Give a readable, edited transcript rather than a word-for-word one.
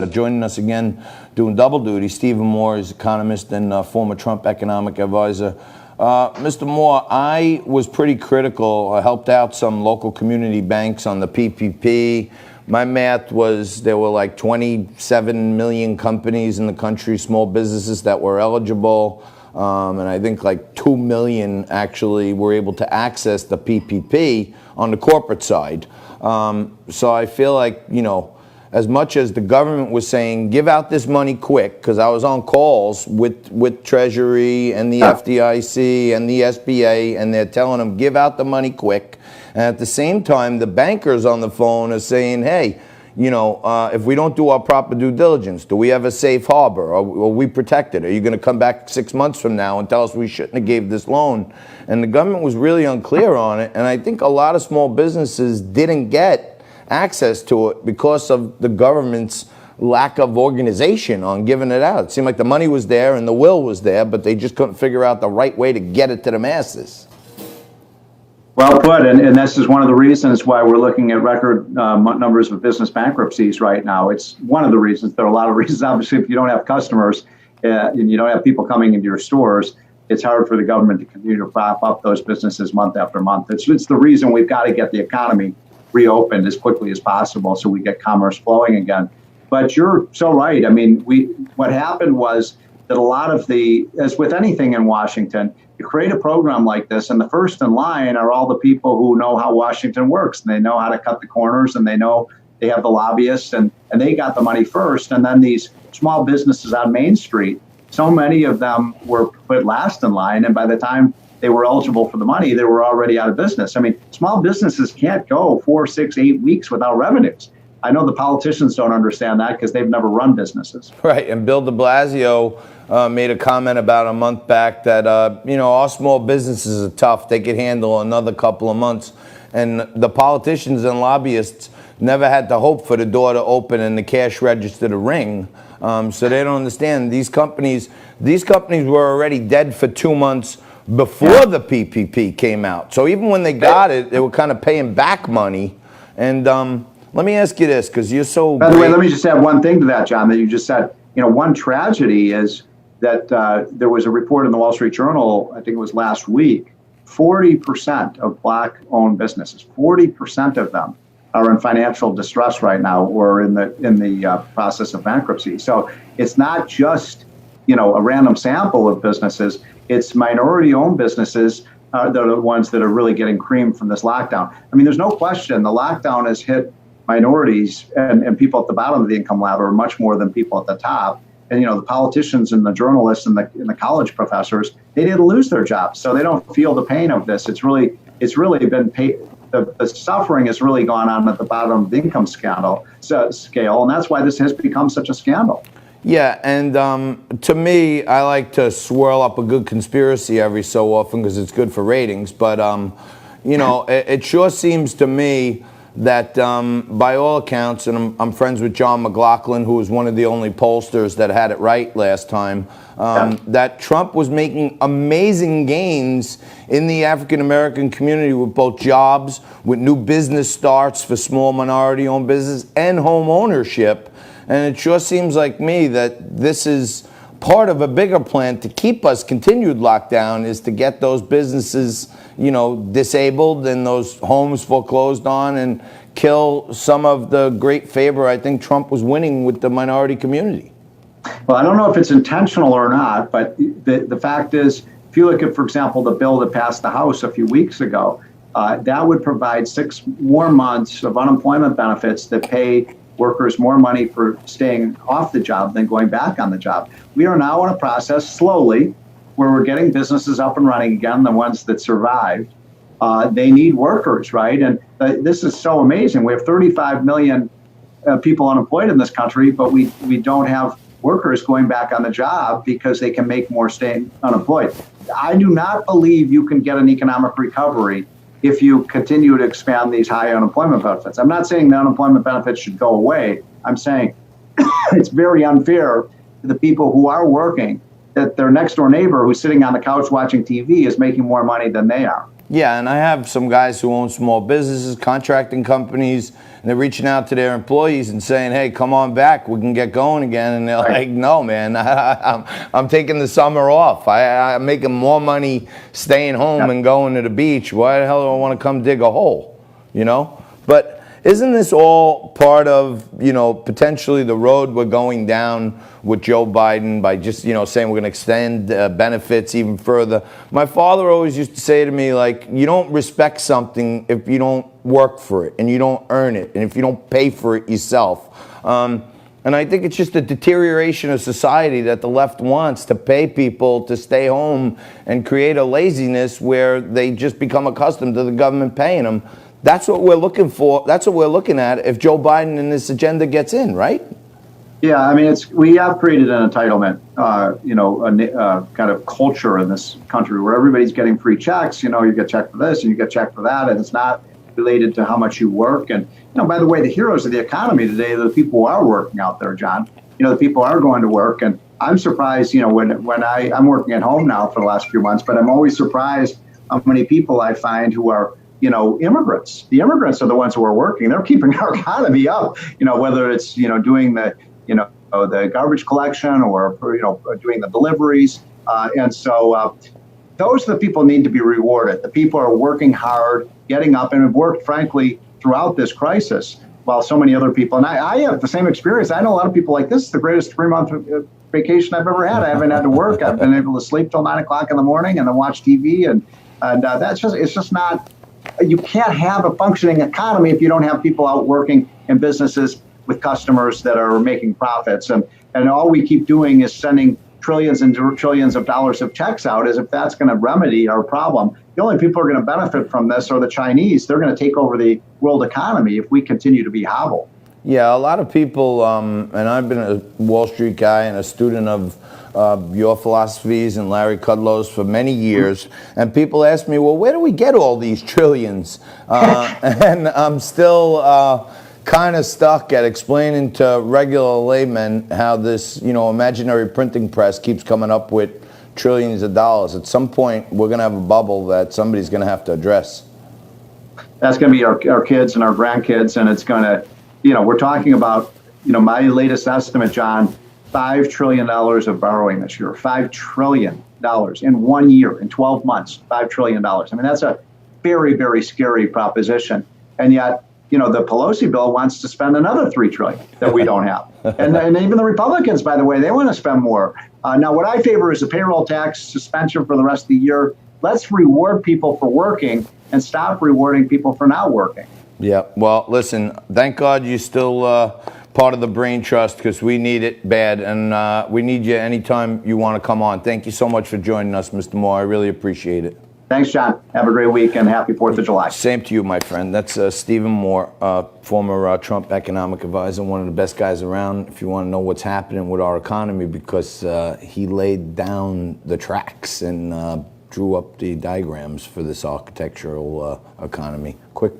Joining us again, doing double duty, Stephen Moore is economist and former Trump economic advisor. Mr. Moore, I was pretty critical. I helped out some local community banks on the PPP. My math was there were like 27 million companies in the country, small businesses that were eligible. And I think like 2 million actually were able to access the PPP on the corporate side. So I feel like, as much as the government was saying, give out this money quick, because I was on calls with Treasury and the FDIC and the SBA, and they're telling them, give out the money quick. And at the same time, the bankers on the phone are saying, hey, if we don't do our proper due diligence, do we have a safe harbor? Are we protected? Are you going to come back 6 months from now and tell us we shouldn't have gave this loan? And the government was really unclear on it. And I think a lot of small businesses didn't get access to it because of the government's lack of organization on giving it out. It seemed like the money was there and the will was there, but they just couldn't figure out the right way to get it to the masses. Well put, and this is one of the reasons why we're looking at record numbers of business bankruptcies right now. It's one of the reasons. There are a lot of reasons. Obviously, if you don't have customers and you don't have people coming into your stores, it's hard for the government to continue to prop up those businesses month after month. It's the reason we've got to get the economy reopened as quickly as possible so we get commerce flowing again. But you're so right. I mean, what happened was that a lot of as with anything in Washington, you create a program like this, and the first in line are all the people who know how Washington works, and they know how to cut the corners, and they know they have the lobbyists, and they got the money first. And then these small businesses on Main Street, so many of them were put last in line, and by the time they were eligible for the money, they were already out of business. I mean, small businesses can't go 4, 6, 8 weeks without revenues. I know the politicians don't understand that because they've never run businesses. Right, and Bill de Blasio made a comment about a month back that, our small businesses are tough. They could handle another couple of months. And the politicians and lobbyists never had to hope for the door to open and the cash register to ring. So they don't understand. These companies were already dead for 2 months before the PPP came out. So even when they got it, they were kind of paying back money. And let me ask you this, because you're so By the way, let me just add one thing to that, John, that you just said. One tragedy is that there was a report in the Wall Street Journal, I think it was last week, 40% of Black-owned businesses, 40% of them are in financial distress right now or in the process of bankruptcy. So it's not just a random sample of businesses. It's minority-owned businesses that are the ones that are really getting creamed from this lockdown. I mean, there's no question the lockdown has hit minorities and people at the bottom of the income ladder much more than people at the top. And, the politicians and the journalists and the college professors, they didn't lose their jobs. So they don't feel the pain of this. It's really been the suffering has really gone on at the bottom of the income scale. And that's why this has become such a scandal. Yeah, and to me, I like to swirl up a good conspiracy every so often because it's good for ratings. But, it sure seems to me that by all accounts, and I'm friends with John McLaughlin, who was one of the only pollsters that had it right last time, that Trump was making amazing gains in the African-American community with both jobs, with new business starts for small minority-owned business, and home ownership. And it sure seems like me that this is part of a bigger plan to keep us continued lockdown, is to get those businesses, disabled and those homes foreclosed on, and kill some of the great favor I think Trump was winning with the minority community. Well, I don't know if it's intentional or not, but the fact is, if you look at, for example, the bill that passed the House a few weeks ago, that would provide 6 more months of unemployment benefits that pay workers more money for staying off the job than going back on the job. We are now in a process slowly where we're getting businesses up and running again, the ones that survived. They need workers, right? And this is so amazing. We have 35 million people unemployed in this country, but we don't have workers going back on the job because they can make more staying unemployed. I do not believe you can get an economic recovery if you continue to expand these high unemployment benefits. I'm not saying the unemployment benefits should go away. I'm saying it's very unfair to the people who are working that their next door neighbor who's sitting on the couch watching TV is making more money than they are. Yeah, and I have some guys who own small businesses, contracting companies, and they're reaching out to their employees and saying, hey, come on back, we can get going again. And they're like, no, man, I'm taking the summer off. I'm making more money staying home and going to the beach. Why the hell do I want to come dig a hole, you know? But isn't this all part of, potentially the road we're going down with Joe Biden by just, saying we're going to extend benefits even further? My father always used to say to me, like, you don't respect something if you don't work for it and you don't earn it and if you don't pay for it yourself. And I think it's just a deterioration of society that the left wants to pay people to stay home and create a laziness where they just become accustomed to the government paying them. That's what we're looking for. That's what we're looking at if Joe Biden and this agenda gets in, right? Yeah, I mean, we have created an entitlement, a kind of culture in this country where everybody's getting free checks. You get checked for this and you get checked for that, and it's not related to how much you work. And by the way, the heroes of the economy today are the people who are working out there, John. The people are going to work, and I'm surprised. When I'm working at home now for the last few months, but I'm always surprised how many people I find who are immigrants. The immigrants are the ones who are working. They're keeping our economy up. Whether it's doing the garbage collection or doing the deliveries, and so those are the people who need to be rewarded. The people are working hard, getting up, and have worked, frankly, throughout this crisis. While so many other people, and I have the same experience. I know a lot of people like this is the greatest 3-month vacation I've ever had. I haven't had to work. I've been able to sleep till 9 o'clock in the morning and then watch TV, and it's just not. You can't have a functioning economy if you don't have people out working in businesses with customers that are making profits. And all we keep doing is sending trillions and trillions of dollars of checks out as if that's going to remedy our problem. The only people who are going to benefit from this are the Chinese. They're going to take over the world economy if we continue to be hobbled. Yeah, a lot of people, and I've been a Wall Street guy and a student of your philosophies and Larry Kudlow's for many years, and people ask me, well, where do we get all these trillions? And I'm still kind of stuck at explaining to regular laymen how this, imaginary printing press keeps coming up with trillions of dollars. At some point, we're going to have a bubble that somebody's going to have to address. That's going to be our kids and our grandkids, and it's going to, we're talking about, my latest estimate, John, $5 trillion of borrowing this year. $5 trillion in 1 year, in 12 months, $5 trillion. I mean, that's a very, very scary proposition. And yet, the Pelosi bill wants to spend another $3 trillion that we don't have. And even the Republicans, by the way, they want to spend more. Now, what I favor is a payroll tax suspension for the rest of the year. Let's reward people for working and stop rewarding people for not working. Yeah. Well, listen, thank God you're still part of the Brain Trust, because we need it bad, and we need you anytime you want to come on. Thank you so much for joining us, Mr. Moore. I really appreciate it. Thanks, John. Have a great week and happy 4th of July. Same to you, my friend. That's Stephen Moore, former Trump economic advisor, one of the best guys around if you want to know what's happening with our economy, because he laid down the tracks and drew up the diagrams for this architectural economy. Quick